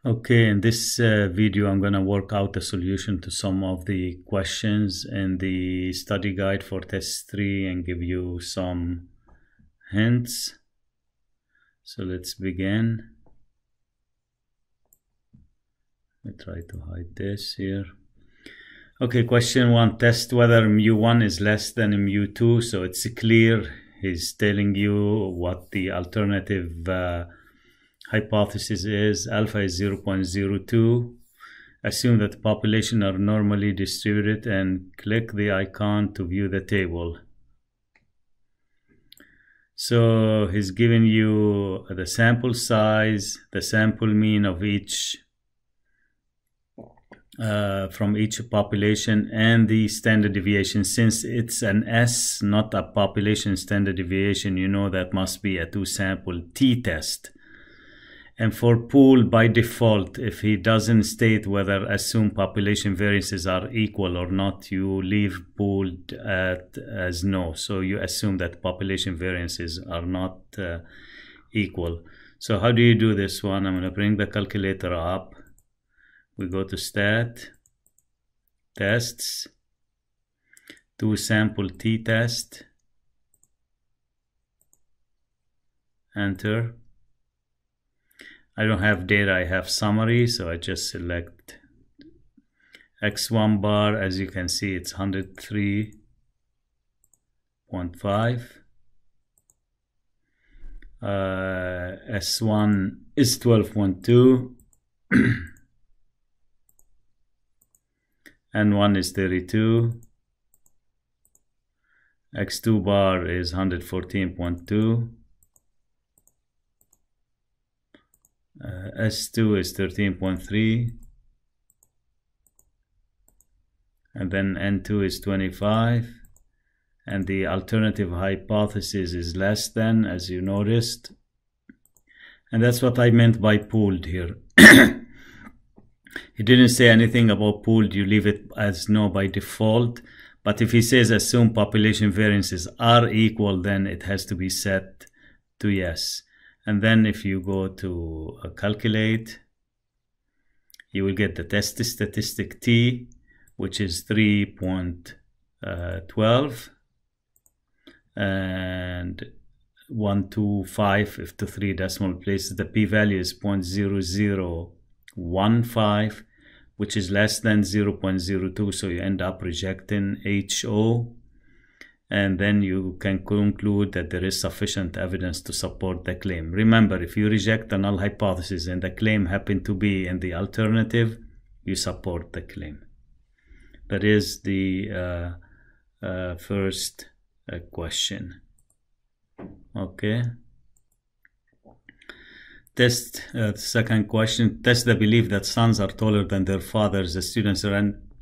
Okay, in this video I'm going to work out a solution to some of the questions in the study guide for test 3 and give you some hints. So let's begin. Let me try to hide this here. Okay, question 1, test whether mu1 is less than mu2. So it's clear he's telling you what the alternative hypothesis is. Alpha is 0.02. Assume that the population are normally distributed and click the icon to view the table. So he's giving you the sample size, the sample mean of each from each population, and the standard deviation. Since it's an S, not a population standard deviation, you know that must be a two-sample t-test. And for pool, by default, if he doesn't state whether assumed population variances are equal or not, you leave pooled as no. So you assume that population variances are not equal. So how do you do this one? I'm going to bring the calculator up. We go to Stat, Tests, two-sample t-test, Enter. I don't have data, I have summary, so I just select x1 bar. As you can see, it's 103.5. S1 is 12.2. N1 is 32. X2 bar is 114.2. S2 is 13.3, and then N2 is 25, and the alternative hypothesis is less than, as you noticed. And that's what I meant by pooled here. He didn't say anything about pooled, you leave it as no by default. But if he says assume population variances are equal, then it has to be set to yes. And then if you go to calculate, you will get the test statistic T, which is 3.12 and 125 if to 3 decimal places. The p-value is 0.0015, which is less than 0.02, so you end up rejecting HO. And then you can conclude that there is sufficient evidence to support the claim. Remember, if you reject the null hypothesis and the claim happen to be in the alternative, you support the claim. That is the first question. Okay. Test second question. Test the belief that sons are taller than their fathers. The students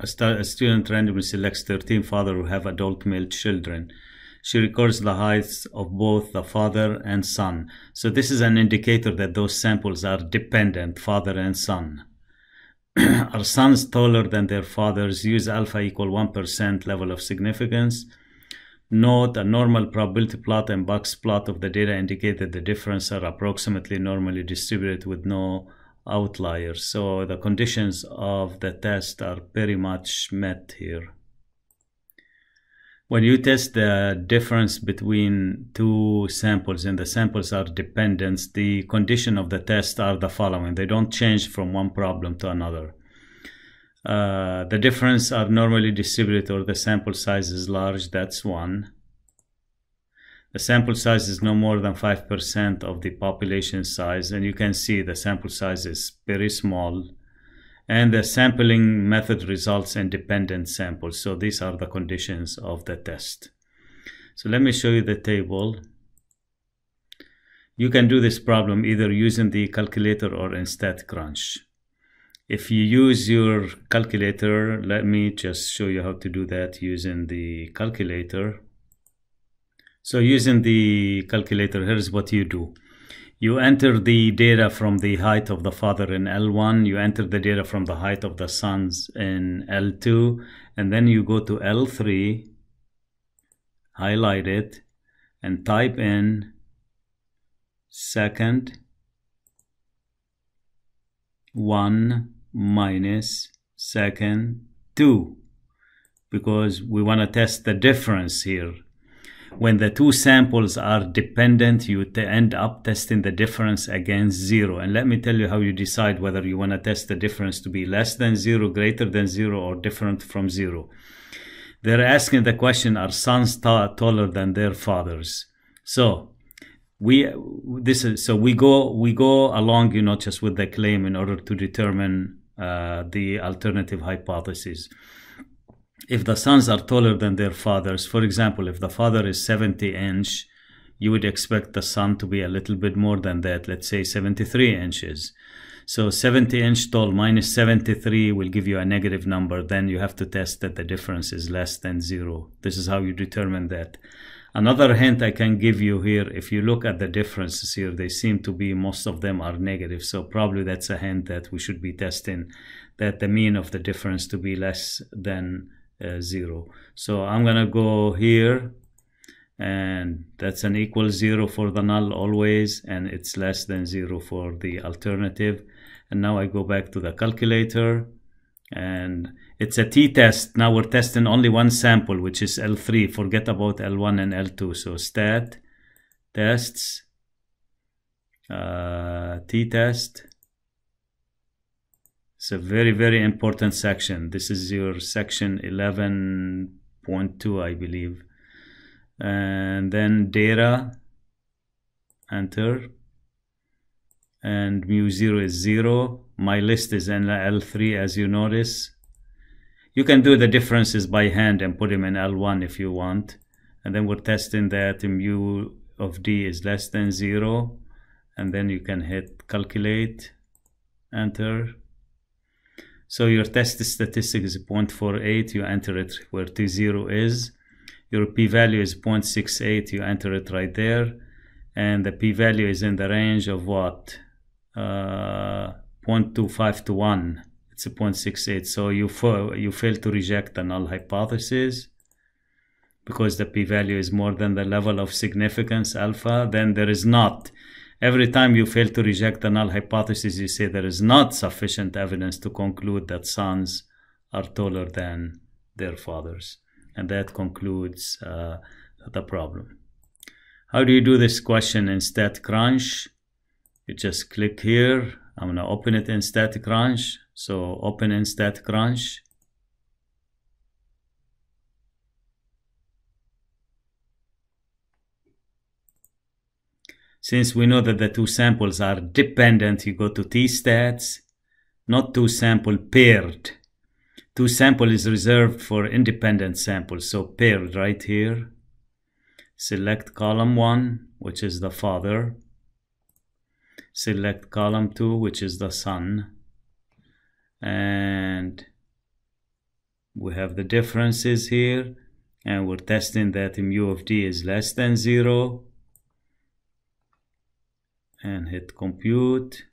a student randomly selects 13 fathers who have adult male children. She records the heights of both the father and son. So this is an indicator that those samples are dependent, father and son. Are sons taller than their fathers? Use alpha equal 1% level of significance. Note a normal probability plot and box plot of the data indicate that the differences are approximately normally distributed with no outliers. So the conditions of the test are very much met here. When you test the difference between two samples and the samples are dependent, the condition of the test are the following. They don't change from one problem to another. The difference are normally distributed or the sample size is large, that's one. The sample size is no more than 5% of the population size, and you can see the sample size is very small. And the sampling method results in dependent samples. So these are the conditions of the test. So let me show you the table. You can do this problem either using the calculator or in StatCrunch. If you use your calculator, let me just show you how to do that using the calculator. So using the calculator, here's what you do. You enter the data from the height of the father in L1, you enter the data from the height of the sons in L2, and then you go to L3, highlight it, and type in second 1 minus second 2, because we want to test the difference here. When the two samples are dependent, you end up testing the difference against 0. And let me tell you how you decide whether you want to test the difference to be less than 0, greater than 0, or different from 0. They're asking the question, are sons taller than their fathers? So we go along, you know, just with the claim in order to determine the alternative hypothesis. If the sons are taller than their fathers, for example, if the father is 70 inch, you would expect the son to be a little bit more than that, let's say 73 inches. So 70 inch tall minus 73 will give you a negative number. Then you have to test that the difference is less than 0. This is how you determine that. Another hint I can give you here, if you look at the differences here, they seem to be, most of them are negative. So probably that's a hint that we should be testing that the mean of the difference to be less than 0. So I'm gonna go here, and that's an equal 0 for the null always, and it's less than 0 for the alternative. And now I go back to the calculator, and it's a t-test. Now we're testing only one sample, which is L3. Forget about L1 and L2. So stat tests, t-test. It's a very, very important section. This is your section 11.2, I believe. And then data, enter. And mu0 is 0. My list is in L3, as you notice. You can do the differences by hand and put them in L1 if you want. And then we're testing that mu of d is less than 0. And then you can hit calculate, enter. So your test statistic is 0.48, you enter it where T0 is. Your p-value is 0.68, you enter it right there. And the p-value is in the range of what? 0.25 to 1. It's a 0.68. So you fail to reject the null hypothesis because the p-value is more than the level of significance alpha. Then there is not. Every time you fail to reject the null hypothesis, you say there is not sufficient evidence to conclude that sons are taller than their fathers. And that concludes the problem. How do you do this question in StatCrunch? You just click here. I'm going to open it in StatCrunch. So open in StatCrunch. Since we know that the two samples are dependent, you go to t-stats, not two sample, paired. Two sample is reserved for independent samples, so paired right here. Select column 1, which is the father. Select column 2, which is the son. And we have the differences here, and we're testing that mu of d is less than 0. And hit compute.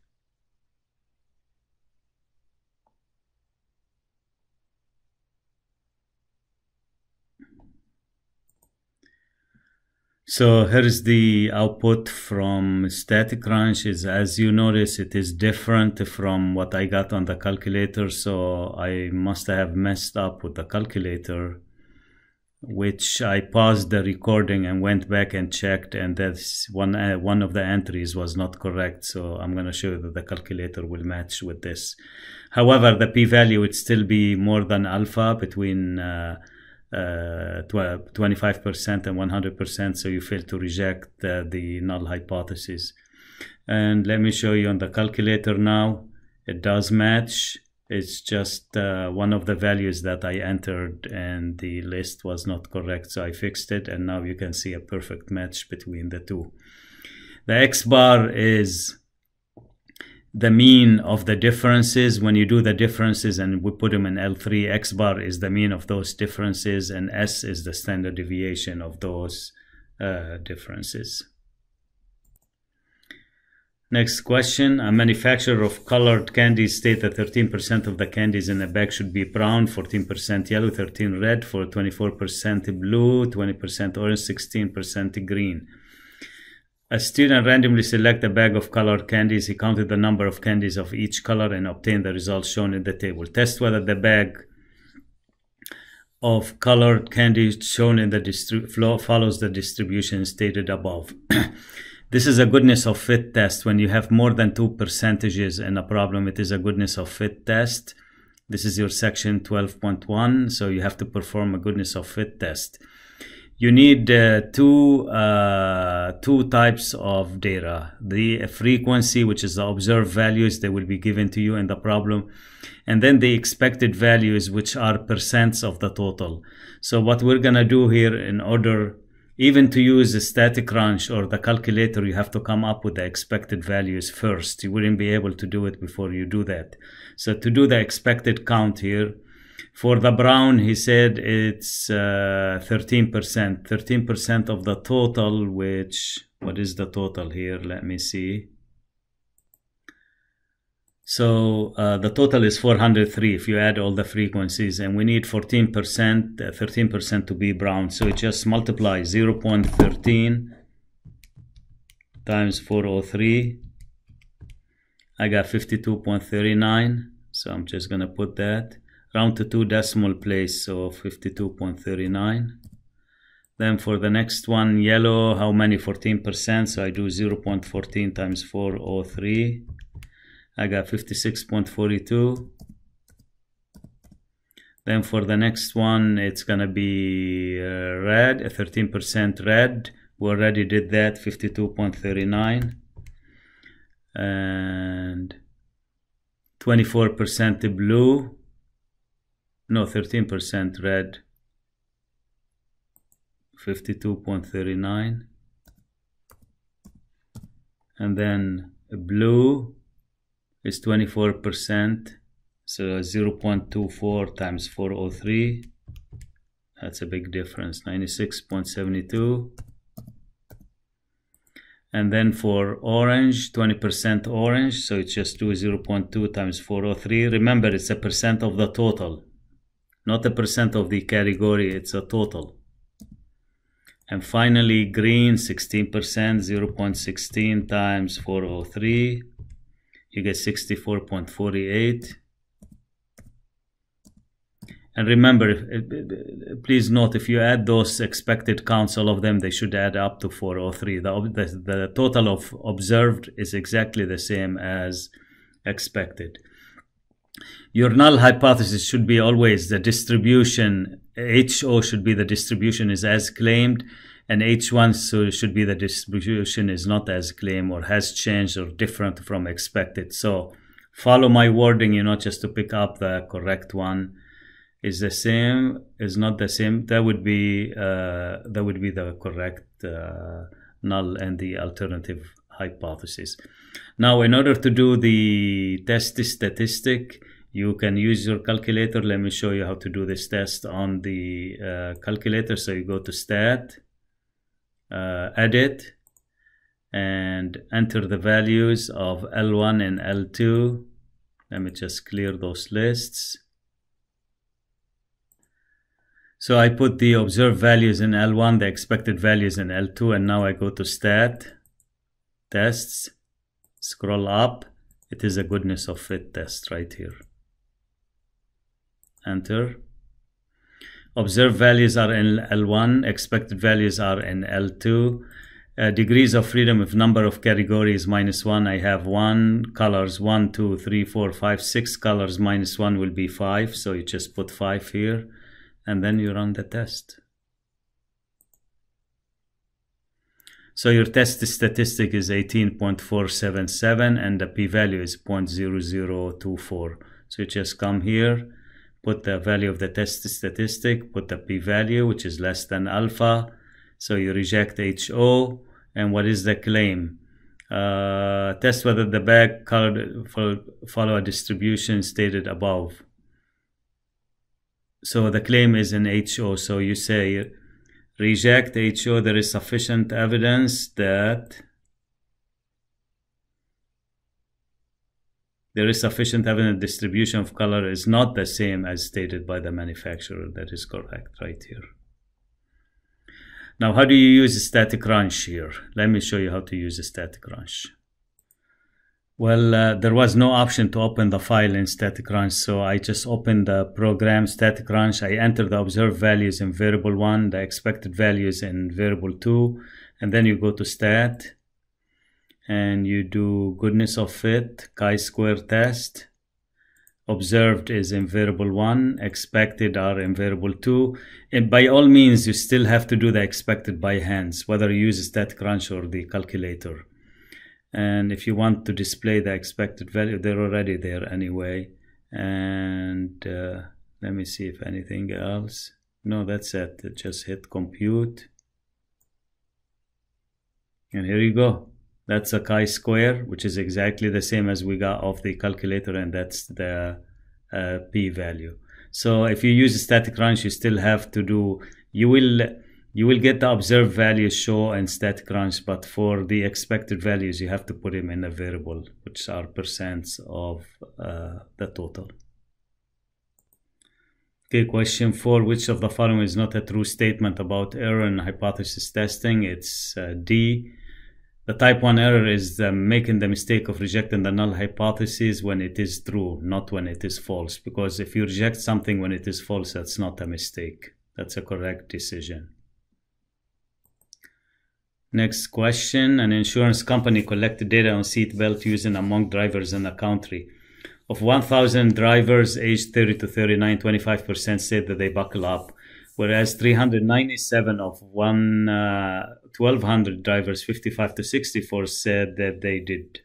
So here's the output from StatCrunch. As you notice, it is different from what I got on the calculator. So I must have messed up with the calculator, which I paused the recording and went back and checked, and that's one of the entries was not correct. So I'm going to show you that the calculator will match with this. However, the p-value would still be more than alpha, between 25% and 100%. So you fail to reject the null hypothesis. And let me show you on the calculator now. It does match. It's just one of the values that I entered and the list was not correct, so I fixed it, and now you can see a perfect match between the two. The X bar is the mean of the differences. When you do the differences and we put them in L3, X bar is the mean of those differences, and S is the standard deviation of those differences. Next question. A manufacturer of colored candies state that 13% of the candies in a bag should be brown, 14% yellow, 13% red, 24% blue, 20% orange, 16% green. A student randomly selected a bag of colored candies. He counted the number of candies of each color and obtained the results shown in the table. Test whether the bag of colored candies shown in the follows the distribution stated above. This is a goodness of fit test. When you have more than 2 percentages in a problem, it is a goodness of fit test. This is your section 12.1, so you have to perform a goodness of fit test. You need two types of data. The frequency, which is the observed values, they will be given to you in the problem, and then the expected values, which are percents of the total. So what we're gonna do here, in order even to use a static range or the calculator, you have to come up with the expected values first. You wouldn't be able to do it before you do that. So to do the expected count here, for the brown, he said it's 13%. 13% of the total, which, what is the total here? Let me see. So the total is 403 if you add all the frequencies, and we need 14%, 13% to be brown. So it just multiply 0.13 times 403. I got 52.39. So I'm just going to put that. Round to 2 decimal place, so 52.39. Then for the next one, yellow, how many? 14%, so I do 0.14 times 403. I got 56.42. Then for the next one, it's gonna be red, 13% red. We already did that, 52.39. And 24% blue. No, 13% red, 52.39. And then blue is 24%, so 0.24 times 403. That's a big difference, 96.72. And then for orange, 20% orange, so it's just do 0.2 times 403. Remember, it's a percent of the total, not a percent of the category, it's a total. And finally, green, 16%, 0.16 times 403. You get 64.48. And remember, please note, if you add those expected counts, all of them, they should add up to 403. The total of observed is exactly the same as expected. Your null hypothesis should be always the distribution. HO should be the distribution is as claimed, and H1 so should be the distribution is not as claimed or has changed or different from expected. So follow my wording, just to pick up the correct one. Is the same, is not the same. That would be the correct null and the alternative hypothesis. Now, in order to do the test statistic, you can use your calculator. Let me show you how to do this test on the calculator. So you go to Stat, Edit, and enter the values of L1 and L2. Let me just clear those lists. So I put the observed values in L1, the expected values in L2, and now I go to Stat, Tests, scroll up. It is a goodness of fit test right here. Enter. Observed values are in L1, expected values are in L2. Degrees of freedom, if number of categories -1, I have 1. Colors 1, 2, 3, 4, 5, 6 colors, -1 will be 5. So you just put 5 here, and then you run the test. So your test statistic is 18.477 and the p-value is 0.0024. So you just come here, put the value of the test statistic, put the p-value, which is less than alpha. So you reject HO. And what is the claim? Test whether the bag colored follow a distribution stated above. So the claim is in HO. So you say reject HO. There is sufficient evidence that distribution of color is not the same as stated by the manufacturer. That is correct right here. Now, how do you use a static range here? Let me show you how to use a static range. Well, there was no option to open the file in static range, so I just opened the program static range. I entered the observed values in variable 1, the expected values in variable 2, and then you go to stat and you do goodness of fit, chi-square test. Observed is in variable 1, expected are in variable 2. And by all means, you still have to do the expected by hands, whether you use a static range or the calculator. And if you want to display the expected value, they're already there anyway. And let me see if anything else. No, that's it. Just hit compute. And here you go. That's a chi-square, which is exactly the same as we got off the calculator, and that's the p-value. So if you use a static range, you still have to do, you will get the observed values show in static range, but for the expected values, you have to put them in a variable, which are percents of the total. Okay, question 4. Which of the following is not a true statement about error in hypothesis testing? It's D. The type 1 error is making the mistake of rejecting the null hypothesis when it is true, not when it is false. Because if you reject something when it is false, that's not a mistake. That's a correct decision. Next question. An insurance company collected data on seatbelt using among drivers in a country. Of 1,000 drivers aged 30 to 39, 25% said that they buckle up, whereas 397 of 1,200 drivers, 55 to 64, said that they did.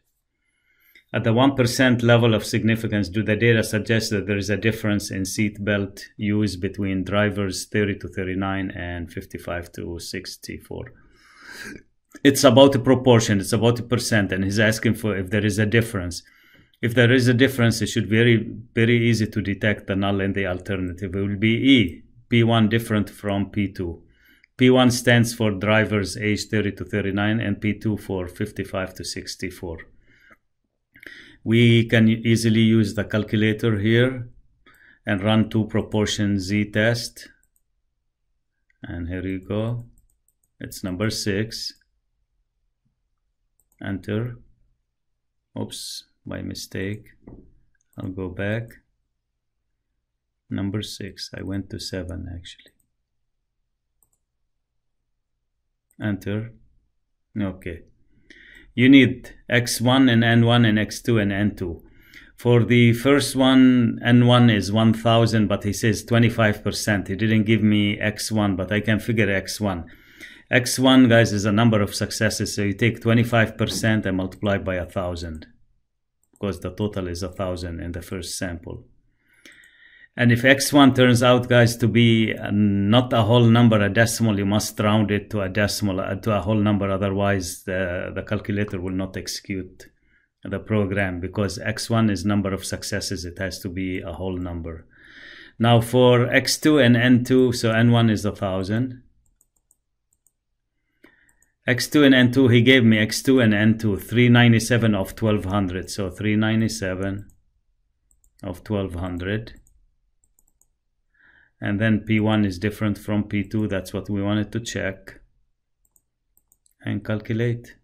At the 1% level of significance, do the data suggest that there is a difference in seatbelt use between drivers 30 to 39 and 55 to 64? It's about a proportion, it's about a percent, and he's asking for if there is a difference. If there is a difference, it should be very easy to detect the null and the alternative. It will be E, P1 different from P2. P1 stands for drivers aged 30 to 39 and P2 for 55 to 64. We can easily use the calculator here and run two proportion Z test. And here you go. It's number 6. Enter. Oops, by mistake. I'll go back. Number 6. I went to 7 actually. Enter. Okay. You need X1 and N1 and X2 and N2. For the first one, N1 is 1,000, but he says 25%. He didn't give me X1, but I can figure X1. X1, guys, is a number of successes. So you take 25% and multiply by 1,000, because the total is 1,000 in the first sample. And if X1 turns out, guys, to be not a whole number, a decimal, you must round it to a decimal, to a whole number. Otherwise, the calculator will not execute the program, because X1 is number of successes. It has to be a whole number. Now for X2 and N2, so N1 is 1,000. X2 and N2, he gave me X2 and N2, 397 of 1,200. So 397 of 1,200. And then P1 is different from P2. That's what we wanted to check. And calculate.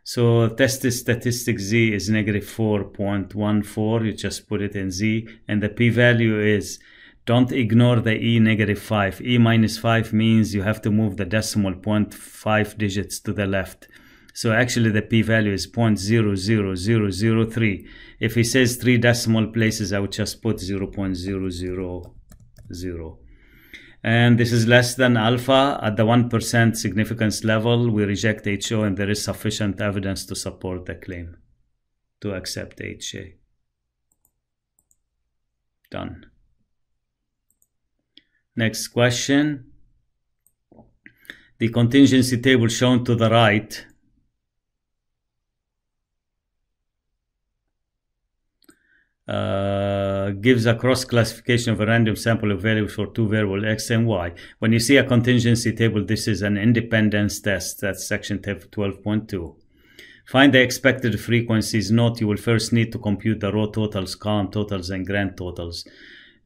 So test statistic Z is negative 4.14. You just put it in Z. And the p-value is, don't ignore the E negative 5. E minus 5 means you have to move the decimal 0.5 digits to the left. So actually the p-value is 0.00003. If he says 3 decimal places, I would just put 0.000. And this is less than alpha. At the 1% significance level, we reject HO, and there is sufficient evidence to support the claim to accept HA. Done. Next question. The contingency table shown to the right gives a cross classification of a random sample of values for 2 variables X and Y. When you see a contingency table, this is an independence test. That's section 12.2. Find the expected frequencies. Note, you will first need to compute the row totals, column totals, and grand totals.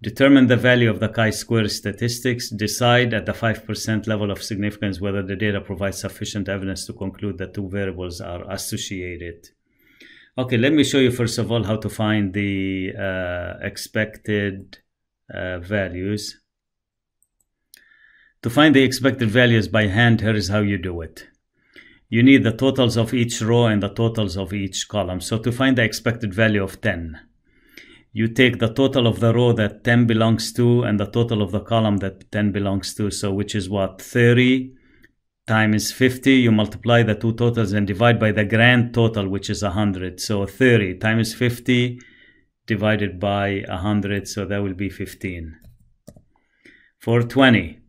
Determine the value of the chi-square statistics. Decide at the 5% level of significance whether the data provides sufficient evidence to conclude that two variables are associated. Okay, let me show you first of all how to find the expected values. To find the expected values by hand, here is how you do it. You need the totals of each row and the totals of each column. So to find the expected value of 10, you take the total of the row that 10 belongs to and the total of the column that 10 belongs to. So which is what? 30 times 50. You multiply the two totals and divide by the grand total, which is 100. So 30 times 50 divided by 100. So that will be 15. For 20,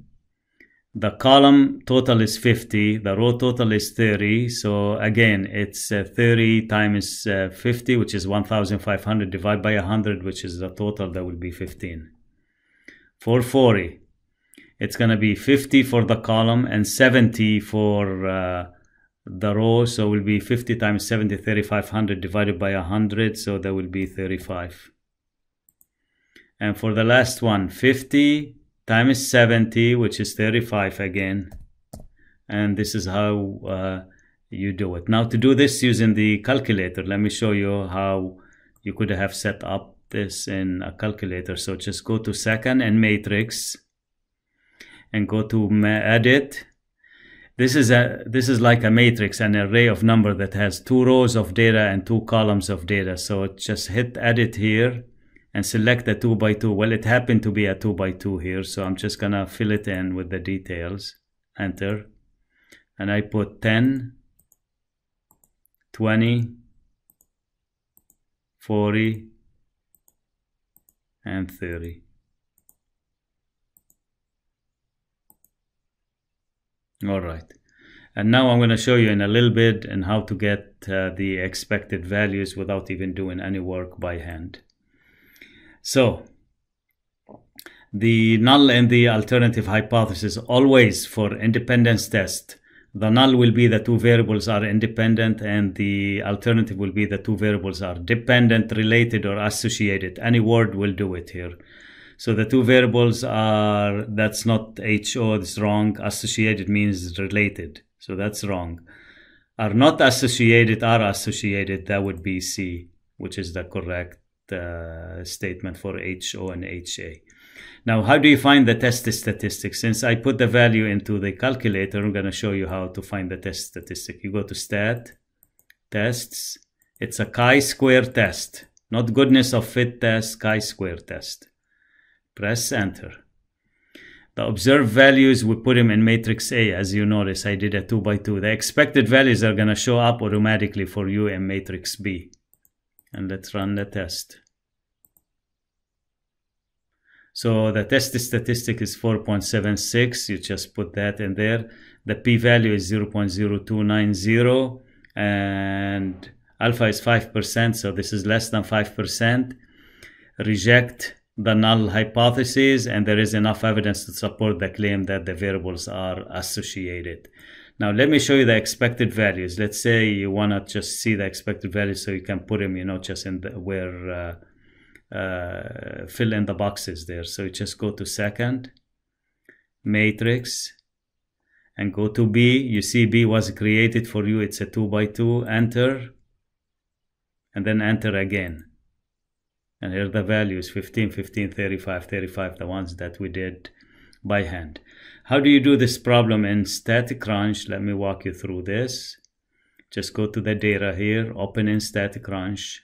the column total is 50, the row total is 30, so again it's 30 times 50, which is 1,500, divided by 100, which is the total, that will be 15. For 40, it's going to be 50 for the column and 70 for the row, so it will be 50 times 70, 3,500, divided by 100, so that will be 35. And for the last one, 50 times 70, which is 35 again, and this is how you do it. Now to do this using the calculator, let me show you how you could have set up this in a calculator. So just go to second and matrix and go to edit. This is like a matrix, an array of number that has two rows of data and two columns of data. So just hit edit here and select the 2 by 2. Well, it happened to be a 2 by 2 here, so I'm just gonna fill it in with the details. Enter. And I put 10, 20, 40, and 30. All right. And now I'm going to show you in a little bit and how to get the expected values without even doing any work by hand. So, the null and the alternative hypothesis, always for independence test, the null will be the two variables are independent and the alternative will be the two variables are dependent, related, or associated. Any word will do it here. So the two variables are, that's not HO, it's wrong. Associated means related, so that's wrong. Are not associated, are associated, that would be C, which is the correct statement for HO and HA. Now, how do you find the test statistic? Since I put the value into the calculator, I'm going to show you how to find the test statistic. You go to Stat, Tests. It's a chi-square test, not goodness of fit test, chi-square test. Press Enter. The observed values, we put them in matrix A. As you notice, I did a 2 by 2. The expected values are going to show up automatically for you in matrix B. And let's run the test. So the test statistic is 4.76. You just put that in there. The p-value is 0.0290 and alpha is 5%, so this is less than 5%. Reject the null hypothesis, and there is enough evidence to support the claim that the variables are associated. Now let me show you the expected values. Let's say you want to just see the expected values so you can put them, just in the, where fill in the boxes there. So you just go to second, matrix, and go to B. You see B was created for you. It's a 2 by 2. Enter, and then enter again. And here are the values, 15, 15, 35, 35, the ones that we did by hand. How do you do this problem in Static Crunch? Let me walk you through this. Just go to the data here, open in Static Crunch.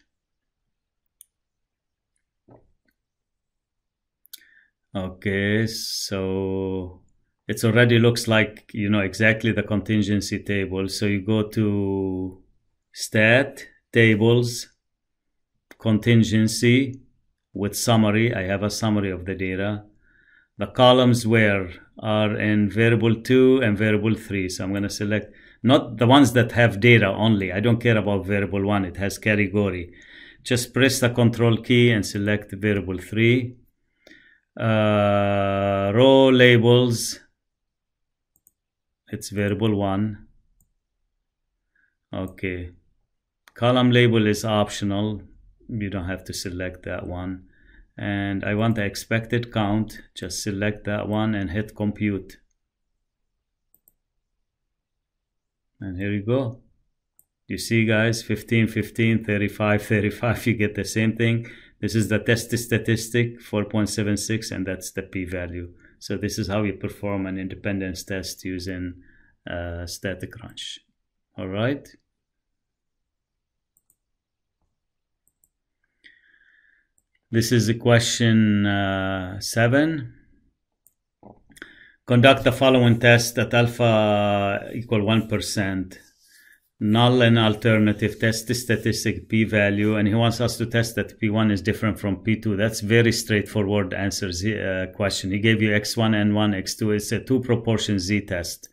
Okay, so it already looks like, exactly the contingency table. So you go to Stat, Tables, Contingency with Summary. I have a summary of the data. The columns are in variable 2 and variable 3. So I'm going to select not the ones that have data only. I don't care about variable 1. It has category. Just press the Control key and select variable 3. Row labels, it's variable 1. Okay. Column label is optional. You don't have to select that one. and I want the expected count. Just select that one and hit compute. And here you go. You see, guys, 15, 15, 35, 35, you get the same thing. This is the test statistic, 4.76, and that's the p-value. So this is how you perform an independence test using StatCrunch. All right. This is the question 7. Conduct the following test at alpha equal 1%. Null and alternative test statistic p-value, and he wants us to test that p1 is different from p2. That's very straightforward answers question. He gave you x1, n1, x2. It's a 2 proportion z test.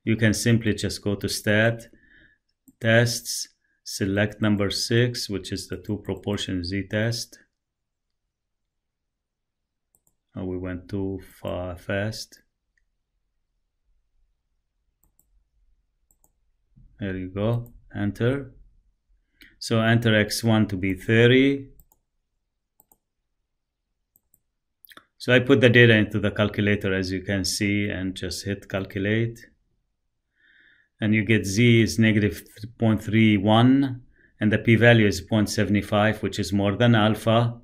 You can simply just go to stat, tests, select number 6, which is the 2 proportion z test. Oh, we went too fast. There you go, enter. So enter x1 to be 30. So I put the data into the calculator, as you can see, and just hit calculate. And you get z is negative 0.31, and the p-value is 0.75, which is more than alpha.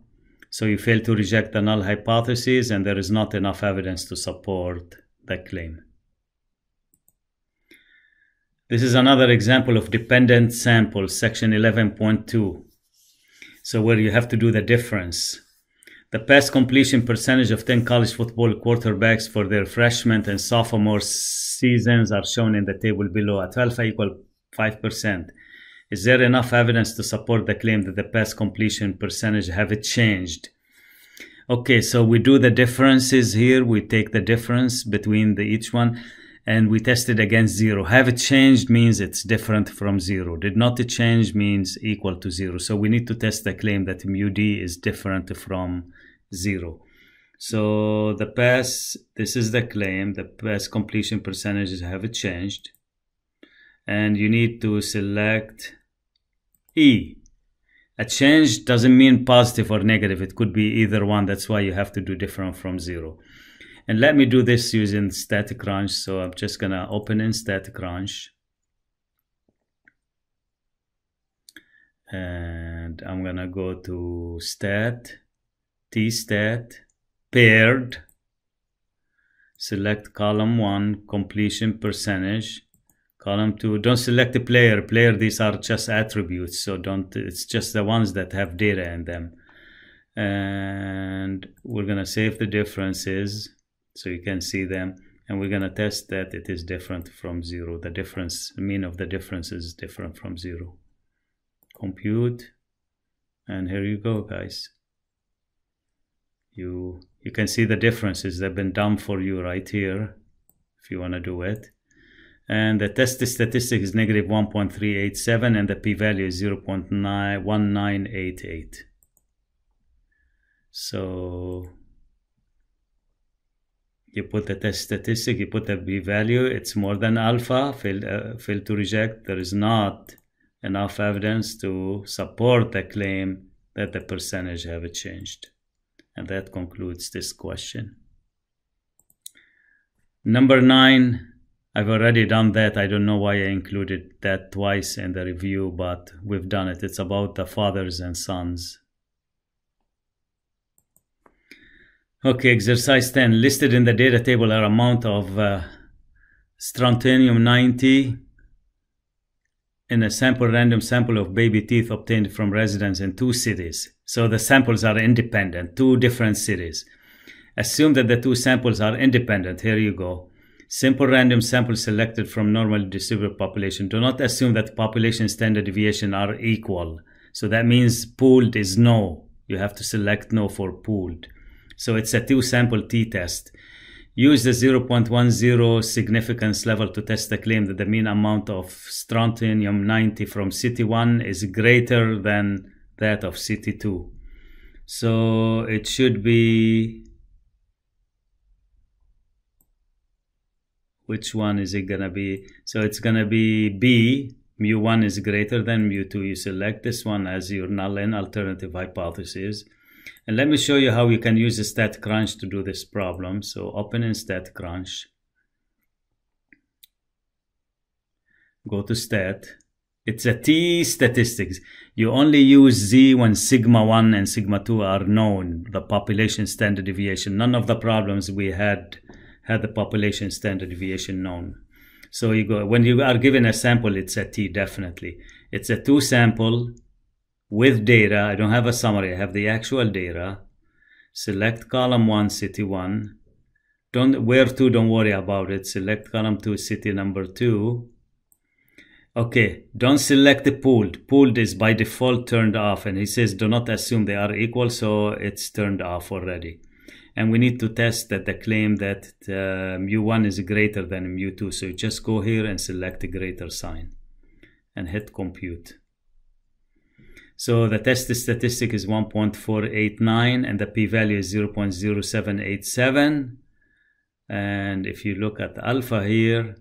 So you fail to reject the null hypothesis, and there is not enough evidence to support the claim. This is another example of dependent samples, section 11.2. So where you have to do the difference. The pass completion percentage of 10 college football quarterbacks for their freshman and sophomore seasons are shown in the table below at alpha equal 5%. Is there enough evidence to support the claim that the pass completion percentage have changed? Okay, so we do the differences here. We take the difference between each one, and we test it against 0. Have it changed means it's different from 0. Did not it change means equal to 0. So we need to test the claim that mu d is different from 0. So the pass, this is the claim, the pass completion percentages have it changed. And you need to select E. A change doesn't mean positive or negative. It could be either one. That's why you have to do different from 0. And let me do this using StatCrunch. So I'm just going to open in StatCrunch. And I'm going to go to stat, tstat, paired. Select column 1, completion percentage. Column 2, don't select the player. These are just attributes. So it's just the ones that have data in them. And we're going to save the differences, so you can see them, and we're going to test that it is different from 0. The difference, mean of the difference is different from 0. Compute, and here you go, guys. You can see the differences. They've been done for you right here, if you want to do it. And the test statistic is negative 1.387, and the p-value is 0.1988. So you put the test statistic, you put the p-value, it's more than alpha, fail to reject. There is not enough evidence to support the claim that the percentage have changed. And that concludes this question. Number 9, I've already done that. I don't know why I included that twice in the review, but we've done it. It's about the fathers and sons. Okay, exercise 10. Listed in the data table are amount of strontium-90 in a random sample of baby teeth obtained from residents in 2 cities. So the samples are independent, 2 different cities. Assume that the 2 samples are independent. Here you go. Simple random sample selected from normally distributed population. Do not assume that population standard deviation are equal. So that means pooled is no. You have to select no for pooled. So it's a 2-sample t-test. Use the 0.10 significance level to test the claim that the mean amount of strontium-90 from city 1 is greater than that of city 2. So it should be, which one is it gonna be? So it's gonna be B. mu1 is greater than mu2. You select this one as your null and alternative hypothesis. And let me show you how you can use a StatCrunch to do this problem. So open in StatCrunch. Go to Stat. It's a T statistics. You only use Z when sigma 1 and sigma 2 are known, the population standard deviation. None of the problems we had the population standard deviation known. So you go, when you are given a sample, it's a T, definitely. It's a 2 sample with data. I don't have a summary, I have the actual data. Select column 1, city 1. Where to, don't worry about it. Select column 2, city number 2. Okay, don't select the pooled. Pooled is by default turned off, and he says do not assume they are equal, so it's turned off already. And we need to test that the claim that mu1 is greater than mu2. So you just go here and select the greater sign and hit compute. So the test statistic is 1.489 and the p-value is 0.0787. And if you look at alpha here,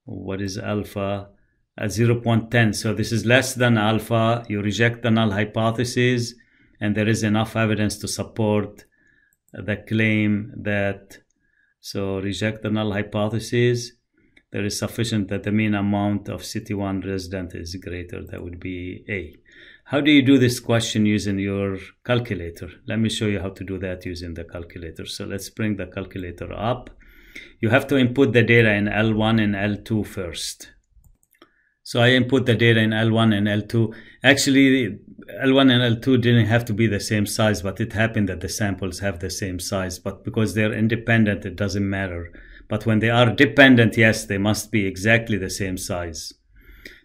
what is alpha? At 0.10. So this is less than alpha. You reject the null hypothesis, and there is enough evidence to support the claim that, so reject the null hypothesis. There is sufficient that the mean amount of city 1 resident is greater. That would be A. How do you do this question using your calculator? Let me show you how to do that using the calculator. So let's bring the calculator up. You have to input the data in L1 and L2 first. So I input the data in L1 and L2. Actually, L1 and L2 didn't have to be the same size, but it happened that the samples have the same size. But because they're independent, it doesn't matter. But when they are dependent, yes, they must be exactly the same size.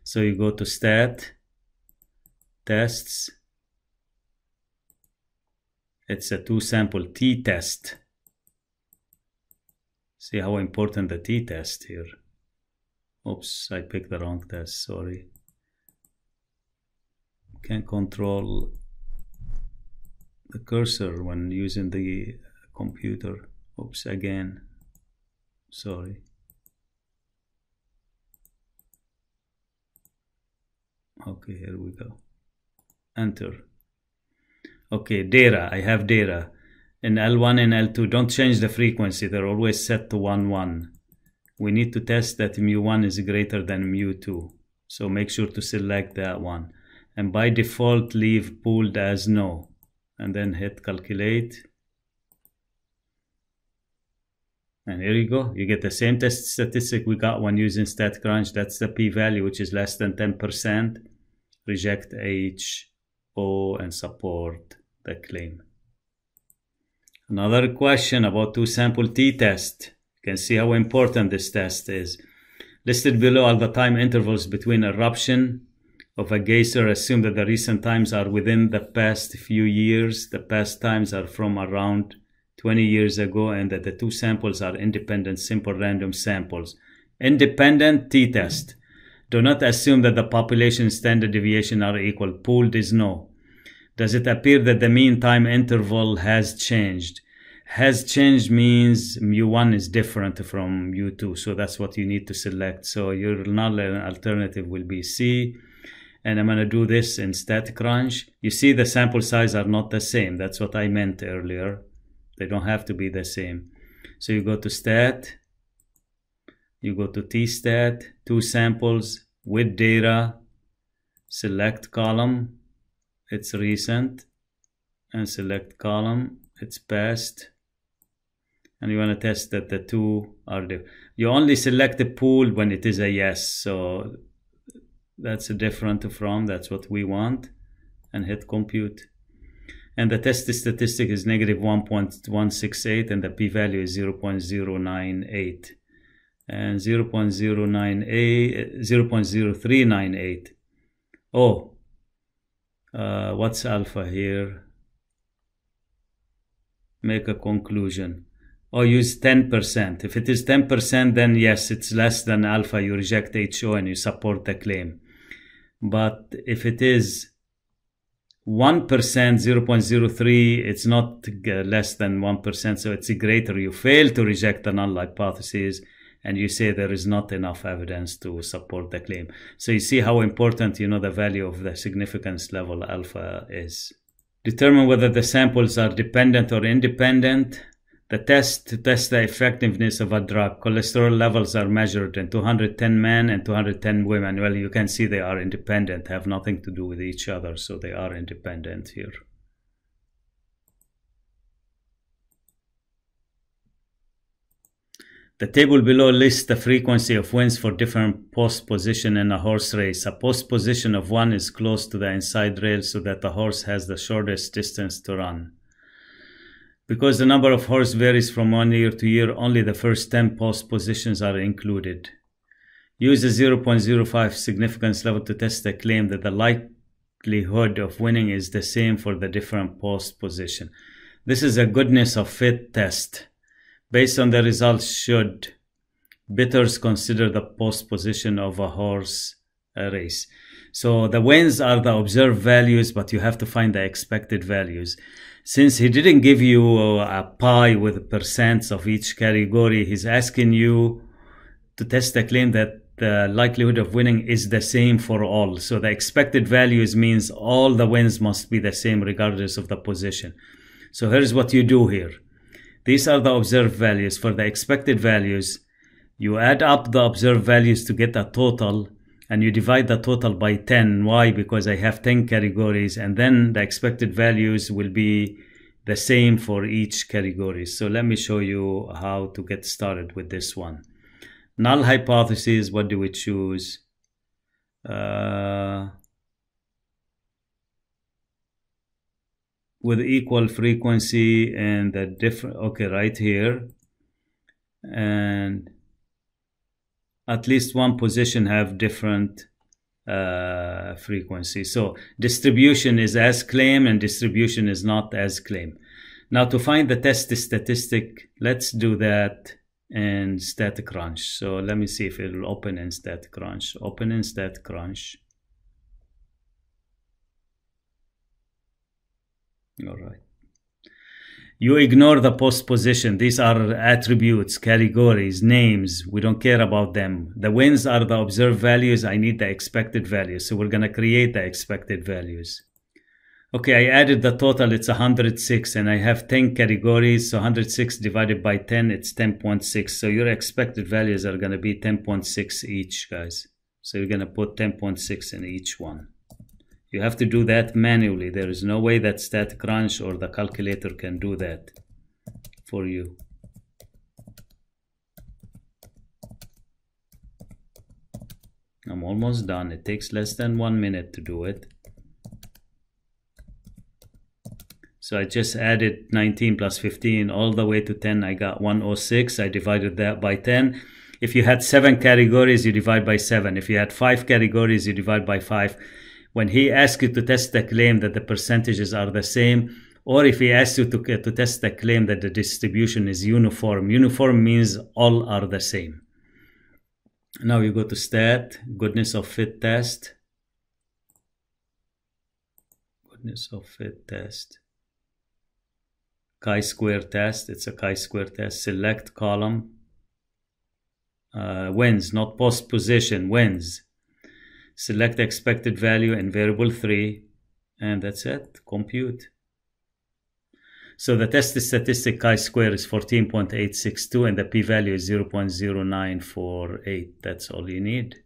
So you go to Stat, Tests. It's a 2 sample t-test. See how important the t-test here. Oops, I picked the wrong test, sorry. Can't control the cursor when using the computer. Oops, again, sorry. Okay, here we go. Enter. Okay, data, I have data. In L1 and L2, don't change the frequency, they're always set to 1, 1. We need to test that mu1 is greater than mu2. So make sure to select that one. And by default, leave pooled as no. And then hit calculate. And here you go. You get the same test statistic we got when using StatCrunch. That's the p-value, which is less than 10%. Reject H, O, and support the claim. Another question about 2 sample t-test. You can see how important this test is. Listed below are the time intervals between eruption of a geyser. Assume that the recent times are within the past few years. The past times are from around 20 years ago, and that the 2 samples are independent, simple random samples. Independent t-test. Do not assume that the population standard deviation are equal. Pooled is no. Does it appear that the mean time interval has changed? Has changed means mu1 is different from mu2, so that's what you need to select. So your null alternative will be C, and I'm going to do this in StatCrunch. You see the sample size are not the same. That's what I meant earlier. They don't have to be the same. So you go to Stat, you go to T-Stat, 2 samples with data, select column, it's recent, and select column, it's past. And you want to test that the 2 are different. You only select the pool when it is a yes. So that's different from, that's what we want. And hit compute. And the test statistic is negative 1.168 and the p-value is 0.098. And 0.0398. Oh, what's alpha here? Make a conclusion. Or use 10%. If it is 10%, then yes, it's less than alpha. You reject HO and you support the claim. But if it is 1%, 0.03, it's not less than 1%, so it's greater. You fail to reject the null hypothesis, and you say there is not enough evidence to support the claim. So you see how important, the value of the significance level alpha is. Determine whether the samples are dependent or independent. The test to test the effectiveness of a drug. Cholesterol levels are measured in 210 men and 210 women. Well, you can see they are independent, have nothing to do with each other, so they are independent here. The table below lists the frequency of wins for different post position in a horse race. A post position of 1 is close to the inside rail so that the horse has the shortest distance to run. Because the number of horse varies from 1 year to year, only the first 10 post positions are included. Use a 0.05 significance level to test the claim that the likelihood of winning is the same for the different post position. This is a goodness of fit test. Based on the results, should bettors consider the post position of a horse race? So the wins are the observed values, but you have to find the expected values. Since he didn't give you a pie with percents of each category, he's asking you to test the claim that the likelihood of winning is the same for all. So the expected values means all the wins must be the same regardless of the position. So here's what you do here. These are the observed values. For the expected values, you add up the observed values to get a total, and you divide the total by 10. Why? Because I have 10 categories, and then the expected values will be the same for each category. So let me show you how to get started with this one. Null hypothesis, what do we choose? With equal frequency and the different, okay, right here, and at least one position have different frequency. So distribution is as claim and distribution is not as claim. Now to find the test statistic, let's do that in StatCrunch. So let me see if it will open in StatCrunch. Open in StatCrunch. All right. You ignore the post position. These are attributes, categories, names. We don't care about them. The wins are the observed values. I need the expected values. So we're going to create the expected values. Okay, I added the total. It's 106 and I have 10 categories. So 106 divided by 10, it's 10.6. So your expected values are going to be 10.6 each, guys. So you're going to put 10.6 in each one. You have to do that manually. There is no way that StatCrunch or the calculator can do that for you. I'm almost done. It takes less than 1 minute to do it. So I just added 19 plus 15 all the way to 10. I got 106. I divided that by 10. If you had 7 categories, you divide by 7. If you had 5 categories, you divide by 5. When he asks you to test the claim that the percentages are the same, or if he asks you to test the claim that the distribution is uniform. Uniform means all are the same. Now you go to stat, goodness of fit test. Goodness of fit test. Chi-square test, it's a chi-square test. Select column. Wins, not post position, wins. Select expected value in variable 3, and that's it. Compute. So the test statistic chi-square is 14.862 and the p-value is 0.0948. That's all you need.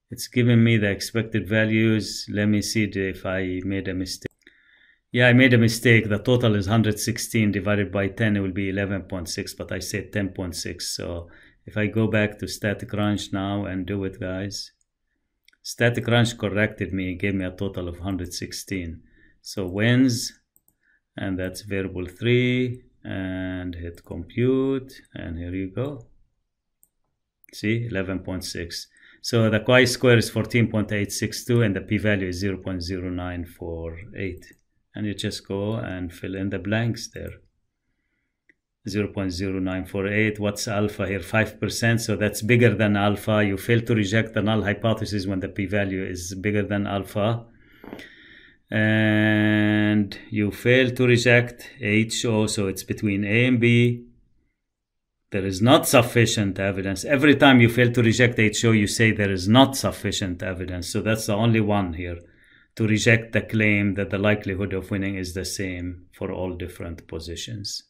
It's giving me the expected values. Let me see if I made a mistake. Yeah, I made a mistake. The total is 116 divided by 10. It will be 11.6, but I said 10.6. So if I go back to StatCrunch now and do it, guys. StatCrunch corrected me. It gave me a total of 116. So wins, and that's variable 3, and hit compute, and here you go. See, 11.6. So the chi-square is 14.862 and the p-value is 0.0948. And you just go and fill in the blanks there. 0.0948. What's alpha here? 5%. So that's bigger than alpha. You fail to reject the null hypothesis when the p-value is bigger than alpha. And you fail to reject HO. So it's between A and B. There is not sufficient evidence. Every time you fail to reject HO, you say there is not sufficient evidence. So that's the only one here, to reject the claim that the likelihood of winning is the same for all different positions.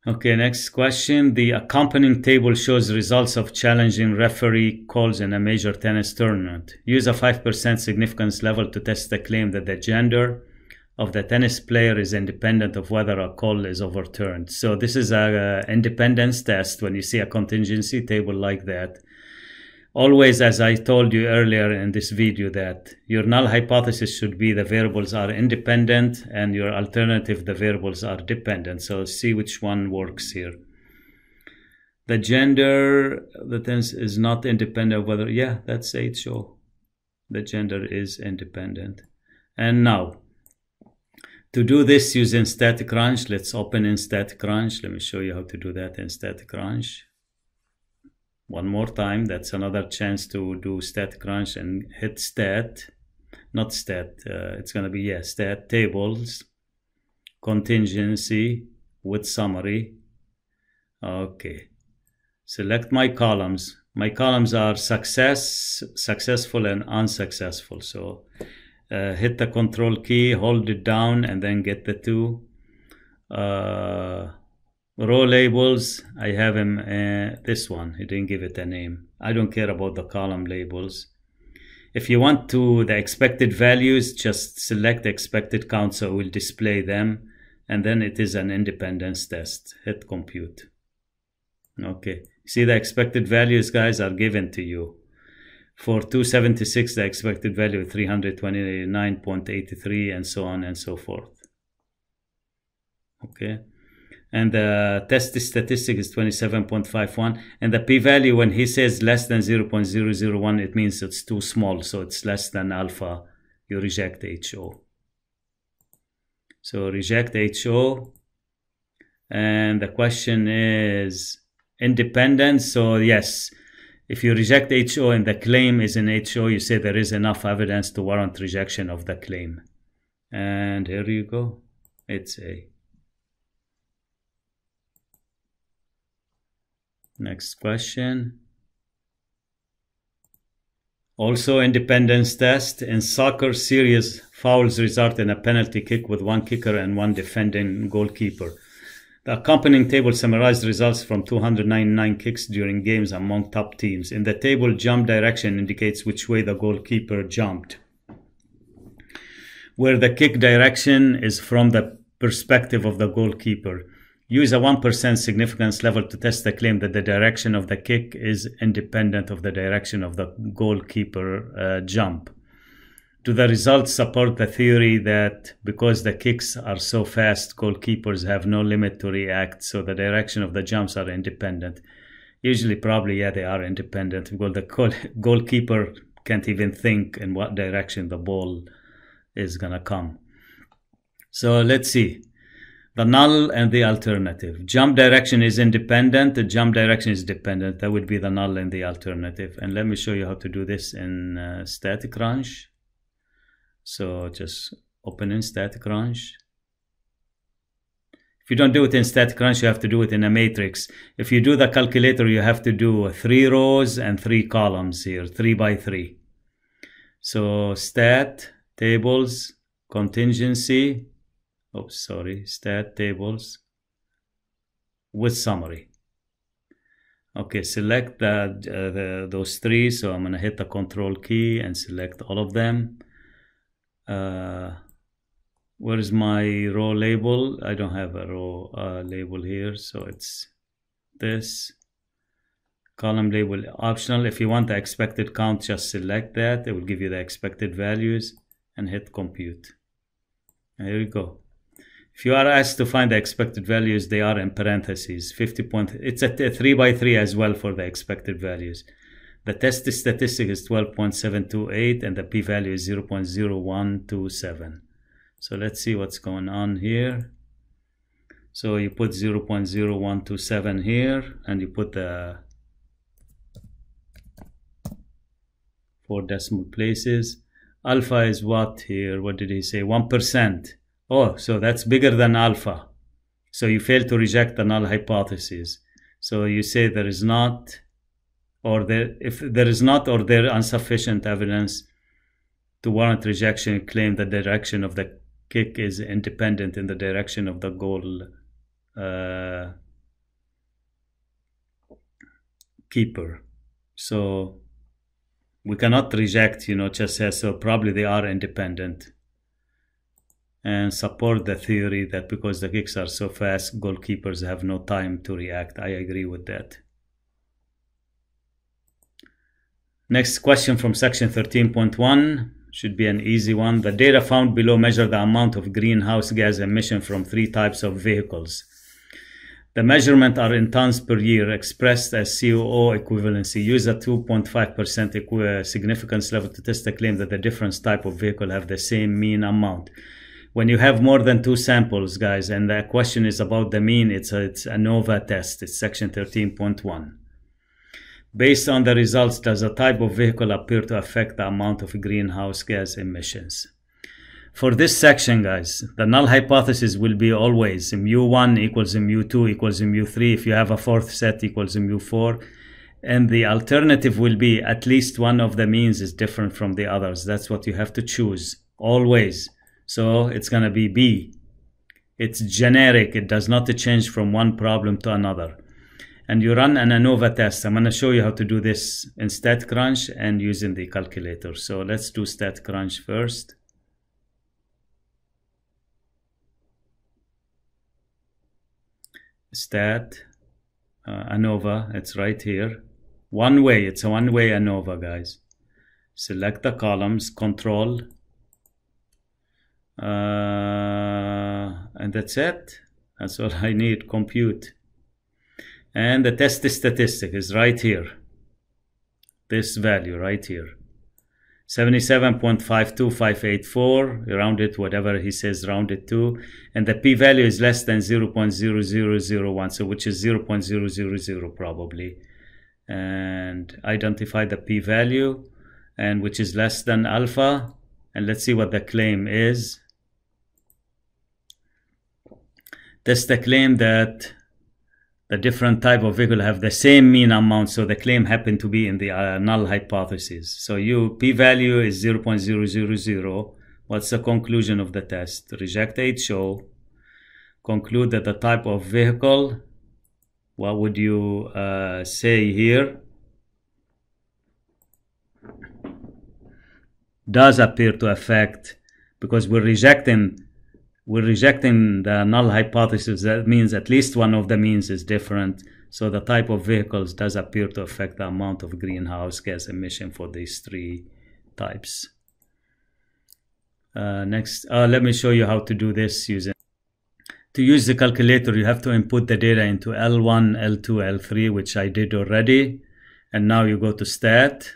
Okay, next question. The accompanying table shows results of challenging referee calls in a major tennis tournament. Use a 5% significance level to test the claim that the gender of the tennis player is independent of whether a call is overturned. So this is an independence test. When you see a contingency table like that, always, as I told you earlier in this video, that your null hypothesis should be the variables are independent and your alternative, the variables are dependent. So see which one works here. The gender, the tense is not independent of whether, yeah, that's HO. The gender is independent. And now, to do this using static range, let's open in static range. Let me show you how to do that in static range. One more time, that's another chance to do static range and hit stat, not stat, it's going to be, yeah, stat, tables, contingency with summary. Okay, select my columns. My columns are success, successful, and unsuccessful. So hit the control key, hold it down, and then get the two. Row labels, I have him, this one, he didn't give it a name. I don't care about the column labels. If you want to the expected values, just select expected count so it will display them, and then it is an independence test. Hit compute. Okay, see the expected values, guys, are given to you. For 276, the expected value is 329.83, and so on and so forth. Okay. And the test statistic is 27.51, and the p-value, when he says less than 0.001, it means it's too small, so it's less than alpha. You reject HO. So reject HO, and the question is independent. So yes, if you reject HO and the claim is in HO, you say there is enough evidence to warrant rejection of the claim. And here you go, it's A. Next question. Also independence test. In soccer, serious fouls result in a penalty kick with one kicker and one defending goalkeeper. The accompanying table summarized results from 299 kicks during games among top teams. In the table, jump direction indicates which way the goalkeeper jumped, where the kick direction is from the perspective of the goalkeeper. Use a 1% significance level to test the claim that the direction of the kick is independent of the direction of the goalkeeper jump. Do the results support the theory that because the kicks are so fast, goalkeepers have no limit to react, so the direction of the jumps are independent? Usually, probably, yeah, they are independent, because the goalkeeper can't even think in what direction the ball is going to come. So let's see. The null and the alternative. Jump direction is independent. The jump direction is dependent. That would be the null and the alternative. And let me show you how to do this in static range. So just open in static range. If you don't do it in static range, you have to do it in a matrix. If you do the calculator, you have to do 3 rows and 3 columns here, 3 by 3. So stat, tables, contingency, stat tables with summary. Okay, select those 3. So I'm going to hit the control key and select all of them. Where is my row label? I don't have a row label here, so it's this. Column label optional. If you want the expected count, just select that. It will give you the expected values and hit compute. And here you go. If you are asked to find the expected values, they are in parentheses. 50 it's a 3 by 3 as well for the expected values. The test statistic is 12.728 and the p-value is 0.0127. So let's see what's going on here. So you put 0.0127 here, and you put the 4 decimal places. Alpha is what here? What did he say? 1%. Oh, so that's bigger than alpha. So you fail to reject the null hypothesis. So you say there is not, or if there is not or there insufficient evidence to warrant rejection, you claim the direction of the kick is independent in the direction of the goal keeper. So we cannot reject, just say, so probably they are independent, and support the theory that because the kicks are so fast, goalkeepers have no time to react. I agree with that. Next question from section 13.1 should be an easy one. The data found below measure the amount of greenhouse gas emission from 3 types of vehicles. The measurements are in tons per year, expressed as COO equivalency. Use a 2.5% significance level to test the claim that the different type of vehicle have the same mean amount. When you have more than 2 samples, guys, and the question is about the mean, it's Anova Test. It's section 13.1. Based on the results, does a type of vehicle appear to affect the amount of greenhouse gas emissions? For this section, guys, the null hypothesis will be always mu1 equals mu2 equals mu3 if you have a fourth set equals mu4. And the alternative will be at least one of the means is different from the others. That's what you have to choose, always. So it's going to be B. It's generic. It does not change from one problem to another. And you run an Anova test. I'm going to show you how to do this in StatCrunch and using the calculator. So let's do StatCrunch first. Anova, it's right here. One way, it's a one-way Anova, guys. Select the columns, Control, and that's it. That's all I need, compute. And the test statistic is right here. This value right here. 77.52584, round it, whatever he says, round it to, and the p-value is less than 0.0001, so which is 0.000 probably, and identify the p-value, and which is less than alpha, and let's see what the claim is. Test the claim that the different type of vehicle have the same mean amount, so the claim happened to be in the null hypothesis. So p-value is 0.000. What's the conclusion of the test? Reject HO. Conclude that the type of vehicle, what would you say here? Does appear to affect, because we're rejecting the null hypothesis. That means at least one of the means is different. So the type of vehicles does appear to affect the amount of greenhouse gas emission for these 3 types. Next, let me show you how to do this. To use the calculator, you have to input the data into L1, L2, L3, which I did already. And now you go to Stat,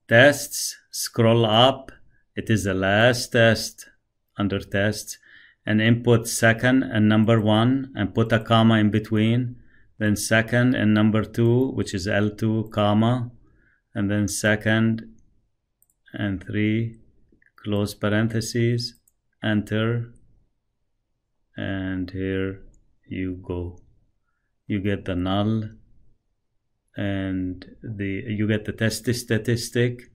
Tests, scroll up. It is the last test under tests, and input second and number 1 and put a comma in between, then second and number 2, which is L2, comma, and then second and 3, close parentheses, enter, and here you go. You get the null, and you get the test statistic.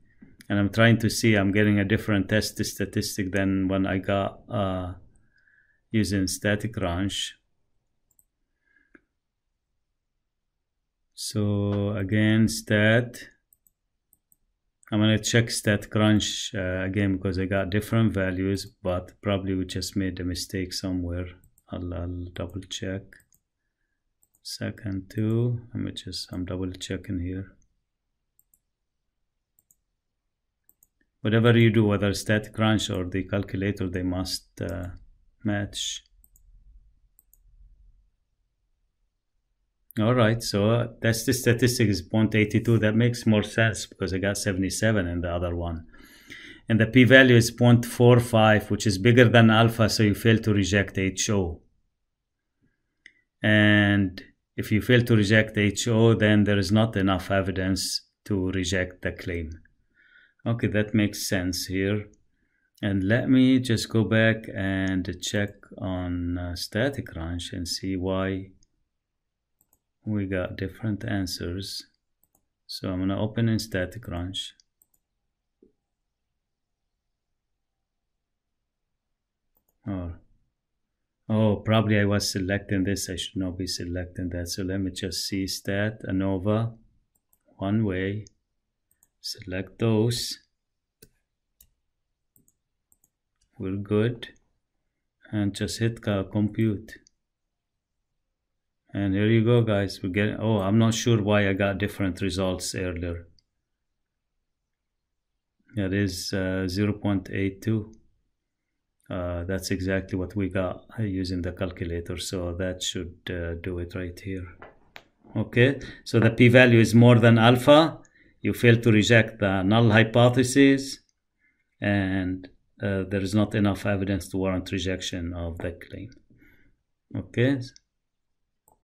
And I'm trying to see, I'm getting a different test statistic than when I got using StatCrunch. So again, I'm going to check StatCrunch again because I got different values, but probably we just made a mistake somewhere. I'll double check. Second 2, I'm double checking here. Whatever you do, whether StatCrunch or the calculator, they must match. All right, so that's the statistic is 0.82. That makes more sense because I got 77 in the other one. And the p-value is 0.45, which is bigger than alpha, so you fail to reject HO. And if you fail to reject HO, then there is not enough evidence to reject the claim. Okay, that makes sense here. And let me just go back and check on static range and see why we got different answers. So I'm gonna open in static range. Oh, probably I was selecting this. I should not be selecting that. So let me just see stat, Anova, one way, select those. We're good. And just hit compute. And here you go, guys. We get. Oh, I'm not sure why I got different results earlier. That is 0.82. That's exactly what we got using the calculator. So that should do it right here. Okay, so the p-value is more than alpha. You fail to reject the null hypothesis, and there is not enough evidence to warrant rejection of the claim. Okay.